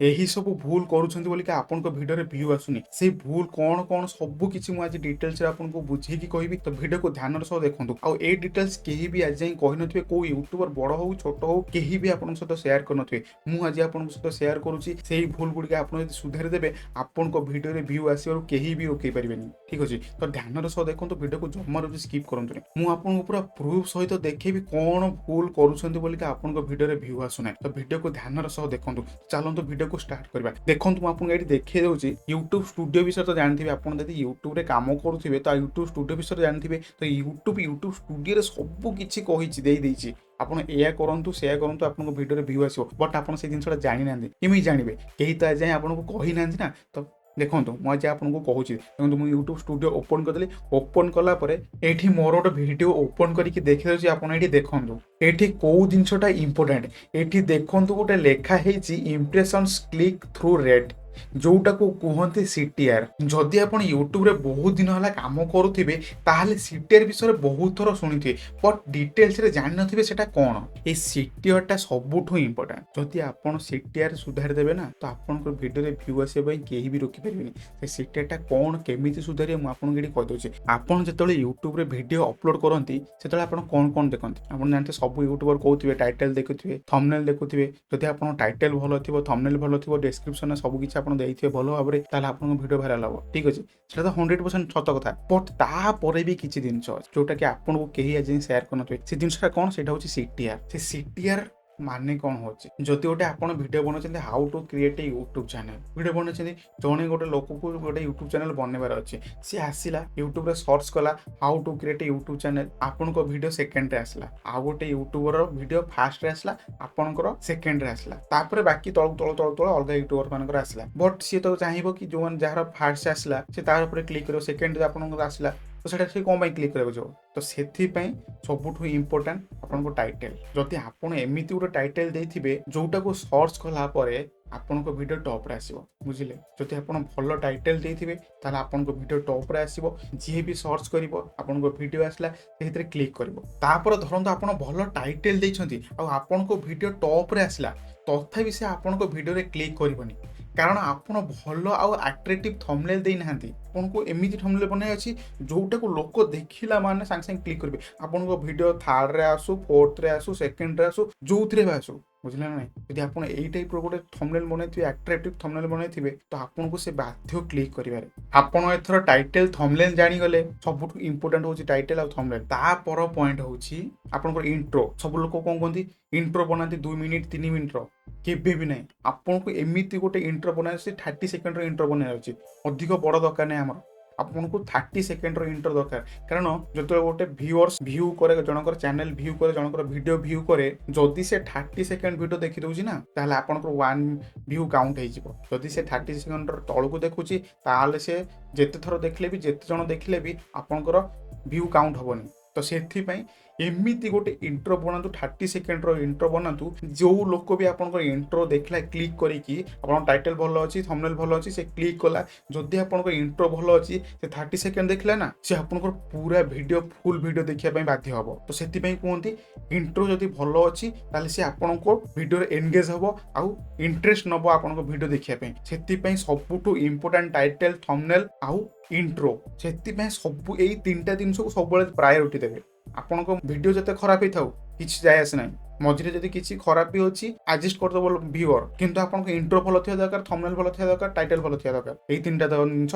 यही सब भूल करूछंती बोली कि आपन को वीडियो रे व्यू आसुनी से भूल कौन कौन सब किछि मु आज डिटेल्स रे आपन को बुझे की कहबी तो वीडियो को ध्यान रे सह देखंतु आ ए डिटेल्स केही भी आज जाई कहि नथिबे को यूट्यूबर बड़ हो छोट हो केही भी आपन सहित शेयर कर नथिबे मु आज आपन सहित शेयर करूची सेही भूल गुडी के आपन यदि सुधार देबे आपन को वीडियो रे व्यू आसीवर केही भी रोके परिबेनी ठीक अछि तो ध्यान रे सह देखंतु वीडियो को जम्मा स्किप करंतु मु आपन को पूरा प्रूफ सहित देखेबी कोन भूल करूछंती बोली कि आपन को वीडियो रे व्यू आसुना तो वीडियो को ध्यान रे सह देखंतु चलंतु वीडियो को स्टार्ट करबा देखंतु आपन एठी देखै दउची YouTube स्टूडियो विषय तो जानथिबे आपन यदि YouTube रे काम करूथिबे तो YouTube स्टूडियो विषय जानथिबे तो YouTube स्टूडियो रे सब किछि कहिछि देई देइछि आपन एया करंतु सेया करंतु आपन को वीडियो रे व्यू आसीबो बट आपन से जिनसटा जानि नांदी केमि जानिबे केही त जाय आपन को कहि नांदी ना तो देखंतु मु आज आपन को कहूछि देखंतु मु YouTube स्टूडियो ओपन कर देली ओपन कला परे एठी मोर ओटे वीडियो ओपन करिकि देखि दउछि आपन एठी देखंतु एठी को जिनसटा इंपोर्टेंट एठी देखंतु गोटे लेखा हेछि इंप्रेशंस क्लिक थ्रू रेट जोटा को कहते सीटीआर जदि आप यूट्यूब रे बहुत दिन है काम करुवे ताहले सीटीआर विषय बहुत थर शुणी बट डिटेल्स रे जान नथिबे सेटा कौन ए सीटीआर टा सबुठु इंपोर्टेंट जदि आप सीटीआर सुधार देबे ना तो आपन वीडियो रे व्यू आसे भाई केही भी रोकी परिबेनी से सीटीआर टा कौन केमिति सुधारे मु आपन गेडी कह दोछि आपन जेतले यूट्यूब रे वीडियो अपलोड करंती सेतले आपन कौन देखंती आपन जानते सब यूट्यूबर कहउथिबे टाइटल देखुथिबे थंबनेल देखुथिबे जदि आपन टाइटल भलो थिबो थंबनेल भलो थिबो डिस्क्रिप्शन में सब किछि आपन देइथे भलो भाबरे ताले आपन वीडियो वायरल हो ठीक अछि सेटा तो 100% सत कथा बट ता परे भी किछि दिन जोटा कि आपन को केही आज शेयर करनथि से दिनसटा कोन सेटा होछि सीटीआर से सीटीआर माने कौन होची जदि गोटे आपन वीडियो बनौछन्ते how to create a YouTube channel video बनौछन्ते जणे गोटे लोक को गोटे यूट्यूब चैनल बननेबार अछि से आसीला यूट्यूब रे सर्च कला how to create a YouTube channel आपन को वीडियो सेकंड रे आसला आ गोटे यूट्यूबर वीडियो फास्ट रे आसला आपन को सेकंड रे आसला तापर बाकी तळ तळ तळ तळ अलगा यूट्यूबर मानकर आसला बट से तो चाहिबो कि जोन जहार फास्ट आसला से तार ऊपर क्लिक करो सेकंड रे आपन को आसला तो सेटा से कोन बाय क्लिक करबो जो तो सेथि पई सबुठु इंपोर्टेंट आपन को टाइटल जति आपन एमिति उडा टाइटल देथिबे जोटा को सर्च कला परे आपन को वीडियो टॉप रे आसीबो बुझिले जति आपन भलो टाइटल देथिबे ताला आपन को वीडियो टॉप रे आसीबो जे भी सर्च करिवो आपन को वीडियो आसला सेहितरे क्लिक करिवो तापर धरंतु आपन भलो टाइटल देछंती आ आपन को वीडियो टॉप रे आसला तथापि से आपन को वीडियो रे क्लिक करिवोनी कारण आपन भलो आउ अट्रैक्टिव थंबनेल देई नाहंती आपन को एमिति थंबनेल बनाय अछि जोटा को लोक देखिला माने संग संग क्लिक करबे आपन को वीडियो थर्ड रे आसु फोर्थ रे आसु सेकंड रे आसु जोथरे बे आसु बुझला ना यदि आपन एई टाइप रो गोटे थंबनेल बनाइथिबे अट्रैक्टिव थंबनेल बनाइथिबे तो आपन को से बाध्य क्लिक करिवारे आपन एथरो टाइटल थंबनेल जानि गले सबुठ इंपोर्टेंट होची टाइटल आ थंबनेल ता पर पॉइंट होची आपन को इंट्रो सब लोक कोन कोंती इंट्रो बनाती 2 मिनिट 3 मिनिट रो केबे भी नहीं आपन को एमिति गोटे इंट्रो बनाय से 30 सेकंड रो इंट्रो बनाय अछि अधिक बड़ दरकार नै हमर आपन को 30 सेकंड रो इंट्रो दरकार कारण जतो गोटे व्यूअर्स व्यू करे जनकर चैनल व्यू करे जनकर वीडियो व्यू करे जदी से 30 सेकंड वीडियो देखि दोछि ना ताले आपन को 1 व्यू काउंट हे जिवो जदी से 30 सेकंड रो तळ को देखुछि ताले से जेते थरो देखले भी जेते जण देखले भी आपन को व्यू काउंट होबनी तो सेथि पई एमिति गोटे इंट्रो बनातु 30 सेकंड रो इंट्रो बनातु जो लोक भी आपन को इंट्रो देखला क्लिक करी कि आपन टाइटल भलो अछि थंबनेल भलो अछि से क्लिक कला जदी आपन को इंट्रो भलो अछि से 30 सेकंड देखला ना से आपन को पूरा वीडियो फुल वीडियो देखिया पई बाध्य हबो तो सेति पई कोंती इंट्रो जदी भलो अछि ताले से आपन को वीडियो रे एंगेज हबो आ इंटरेस्ट नबो आपन को वीडियो देखिया पई सेति पई सबुटु इंपोर्टेंट टाइटल थंबनेल आ इंट्रो सेति पई सब एई तीनटा दिन सब सबले प्रायोरिटी देबे आपन को वीडियो जते खराब हिथाउ किछ जाय आसे नै मझिरे जदी किछि खराब भी होछि एडजस्ट कर दबो व्यूअर किंतु आपन को इंट्रो भलो थिया दरकार थंबनेल भलो थिया दरकार टाइटल भलो थिया दरकार एई तीनटा जिंस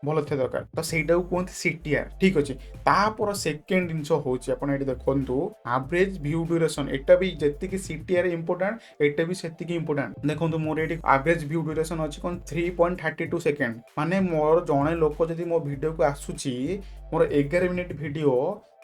भलो थिया दरकार तो सेटा को कोंती सीटीआर ठीक अछि तापर सेकंड जिंस होछि आपन एठी देखंतु एवरेज व्यू ड्यूरेशन एटा भी जति कि सीटीआर इंपोर्टेंट एटा भी सेति कि इंपोर्टेंट देखंतु मोर एठी एवरेज व्यू ड्यूरेशन अछि कोन 3.32 सेकंड माने मोर जणे लोक जदी मो वीडियो को आसुछि मोर 11 मिनिट वीडियो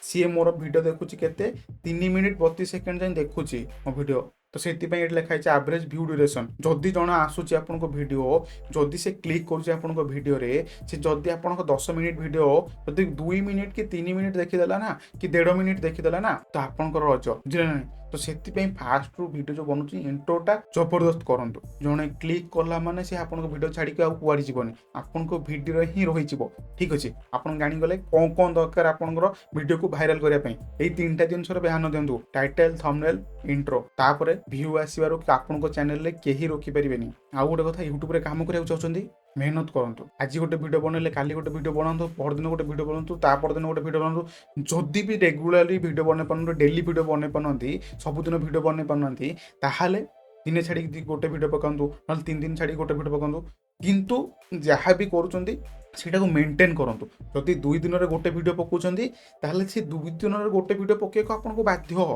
सी मोर वीडियो देखुची केते 3 मिनिट 32 सेकंड जाय देखुची मो वीडियो तो सेति पई एट लिखाइ छै एवरेज व्यू ड्यूरेशन जदी जण आसुची आपन को वीडियो जदी से क्लिक करू छै आपन को वीडियो रे से जदी आपन को 10 मिनिट वीडियो जदी 2 मिनिट कि 3 मिनिट देखि देला ना कि 1.5 मिनिट देखि देला ना तो आपन को रज बुझले ना तो से फास्ट रू वीडियो जो बनूची इंट्रोटा जबरदस्त करंतु जने क्लिक कला माने से आपन वीडियो छाड़ी के कुआड़ी जीवनी आपन वीडियो ही रही जीवो ठीक अच्छे आपन जानी गले कौन कौन दरकार आपन वीडियो को भाइराल करिया पई एई तीनटा जिंस रे ध्यान दियंतु टाइटल थंबनेल इंट्रो तापरे व्यू आसीबारो आपन चैनल रे केही रोकी परिबेनी आ गोटे कथा यूट्यूब रे काम करिया चाहछंती मेहनत करंतु आज गोटे वीडियो बनले काली गोटे वीडियो बनातु परदिन गोटे वीडियो बनातु ता परदिन गोटे वीडियो बनातु जदि भी रेगुलारली वीडियो बने पारनु डेली वीडियो बने पारनती सबुदिन वीडियो बने पारनती ताहाले दिने छाड़ी गोटे वीडियो पकांतु न 3 दिन छाड़ी गोटे वीडियो पकांतु किंतु जहाँ भी करूचंती सेटा को मेंटेन करंतु जदि 2 दिन रे गोटे वीडियो पकाउचंती ताहाले से 2 दिन रे गोटे वीडियो पकेको आपन को बाध्य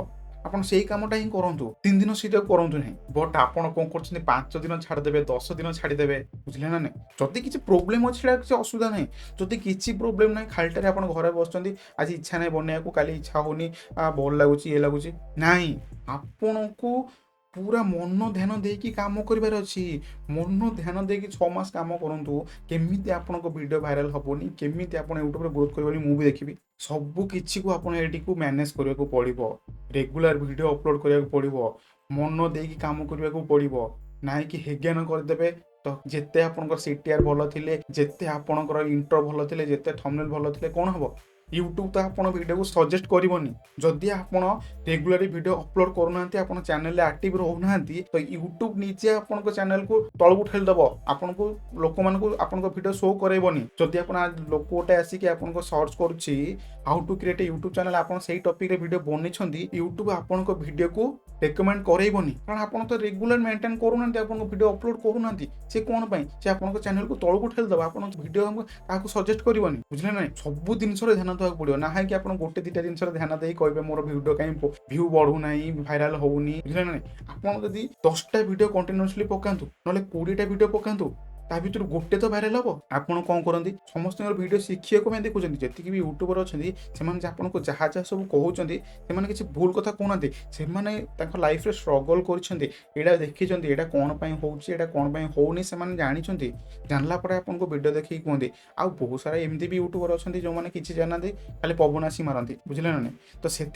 आपन सेही कामटा ही करंतु 3 दिन सीधा करंतु नहीं बट आपन कोन करछनी 5 दिन छाड़ देबे 10 दिन छाड़ी देबे बुझले ना नहीं जदि किछि प्रॉब्लम अछि सेटा किछि असुविधा नहीं जदि किछि प्रॉब्लम नहीं खालटारे आपन घरे बसचंती आज इच्छा नहीं बनेया को काली इच्छा होनी बोल लागुची ए लागुची नहीं आपन को पूरा मन ध्यान देकी काम करिवार अछि मन ध्यान देकी 6 मास काम करंतु केमिति आपन को वीडियो वायरल हबोनी केमिति आपन YouTube रे ग्रोथ करबोनी मु भी देखिबी सब किछि को आपन एडी को मैनेज करिया को पड़िबो रेगुलर वीडियो अपलोड करिया को पड़िबो मन देकी काम करिया को पड़िबो नाही कि हेज्ञान कर देबे तो जेते आपन सीटीआर भलो थिले जेते आपन इंट्रो भलो थिले जेते थंबनेल भलो थिले कोन हबो यूट्यूब तो आपन वीडियो को सजेस्ट करबोनी जदि आपन रेगुलरली वीडियो अपलोड करनांती आपन चैनल रे एक्टिव रहउनांती तो यूट्यूब नीचे आपन को चैनल को तळगु ठेल दबो आपन को लोक मान को आपन को वीडियो शो करैबोनी जदि आपन लोकोटे आसी कि आपन को सर्च करूची how to create a YouTube channel आपन सेही टॉपिक रे वीडियो बनै छंदी यूट्यूब आपन को वीडियो को रेकमेंड करैबोनी कारण आपन तो रेगुलर मेंटेन करूनांती आपन को वीडियो अपलोड करूनांती से कोन पई से आपन को चैनल को तळगु ठेल दबो आपन वीडियो हमको काको सजेस्ट करबोनी बुझले नै सब जिंस रे ध्यान देबा पड़ियो ना है कि आपन गोटे दिटा जिंस रे ध्यान देई कहबे मोर वीडियो काई व्यू बढ़ू नाही वायरल होउनी बुझले नै आपन जदी 10 टा वीडियो कंटीन्यूअसली पकांतु नले 20 टा वीडियो पकांतु ता भीतर गोटे तो वायरल हम आपन कौन करती समस्त वीडियो शिखिया को देखुं जी भी यूट्यूबर अच्छा आपन को जहाँ जहाँ सब कहते हैं किसी भूल कथा कहना से लाइफ रे स्ट्रगल कर देखी यहाँ कौन होगा कौन होनी से जानी जानला आपन को वीडियो देखिए कहते आ बहुत सारा एमती भी यूट्यूबर अच्छा जो मैंने किसी जाना खाली पवन आसी मारती बुझे ना तो से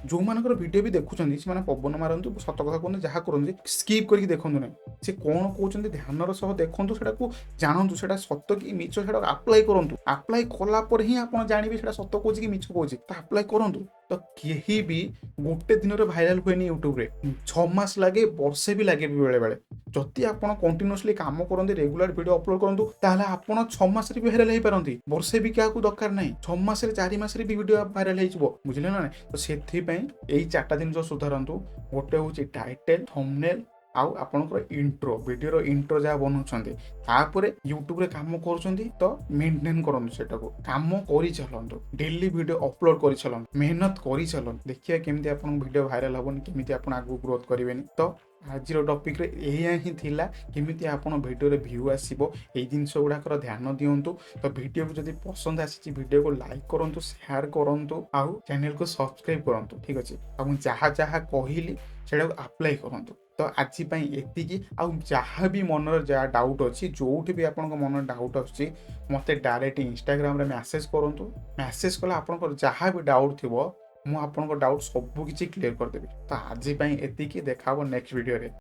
जो मानकर वीडियो भी देखुं से पवन मारतु सत कथा कहते जहाँ करते स्किप करके देखु ना से कौन कहते ध्यान सह देखु को जानतु सेटा सत्य कि मिछ सेटा अप्लाई करंतु अप्लाई कला पर ही आपण जानिबे सेटा सत्य कोछि कि मिछ कोछि त अप्लाई करंतु तो केही भी गोटे दिन रे वायरल होएनी यूट्यूब रे 6 मास लागे वर्षे भी लागे बेले बेले जति आपण कंटीन्यूअसली काम करंती रेगुलर वीडियो अपलोड करंतु ताले आपण 6 मास रे भी वायरल हे परंती वर्षे भी क्या को दरकार नाही 6 मास रे 4 मास रे भी वीडियो वायरल हे जबो बुझले ना तो सेथि पई एई चारटा दिन जो सुधारंतु गोटे होछि टाइटल थंबनेल आउ आपनकर इंट्रो वीडियो इंट्रो जहाँ बनाऊँच तापर यूट्यूब रे काम कर तो मेंटेन करूँ सेटा को काम करी चलतु डेली वीडियो अपलोड कर चलतु मेहनत करी चलतु देखिए केमती आपन वीडियो वायरल हबनी केमती आपन आगु ग्रोथ करेंगे तो आज टॉपिक रे एया ही थिला केमिति आपन वीडियो रे व्यू आसीबो एई जिंस गुडाकर ध्यान दियंतु तो वीडियो को जदि पसंद आसी वीडियो को लाइक करंतु शेयर करंतु आउ चैनल को सब्सक्राइब करंतु ठीक अछि आ जहाँ जहाँ कहली सेटा को अप्लाई करंतु तो आज एतिकी आउ जहाँ भी मन जहाँ डाउट अच्छी जो भी आपन मन डाउट आछी मते डायरेक्ट इंस्टाग्राम रे मैसेज करंतु मैसेज कला आपन जहाँ भी डाउट थिबो मु आपन डाउट सब किछि क्लियर कर देबी तो आज एतिकी देखा नेक्स्ट वीडियो रे।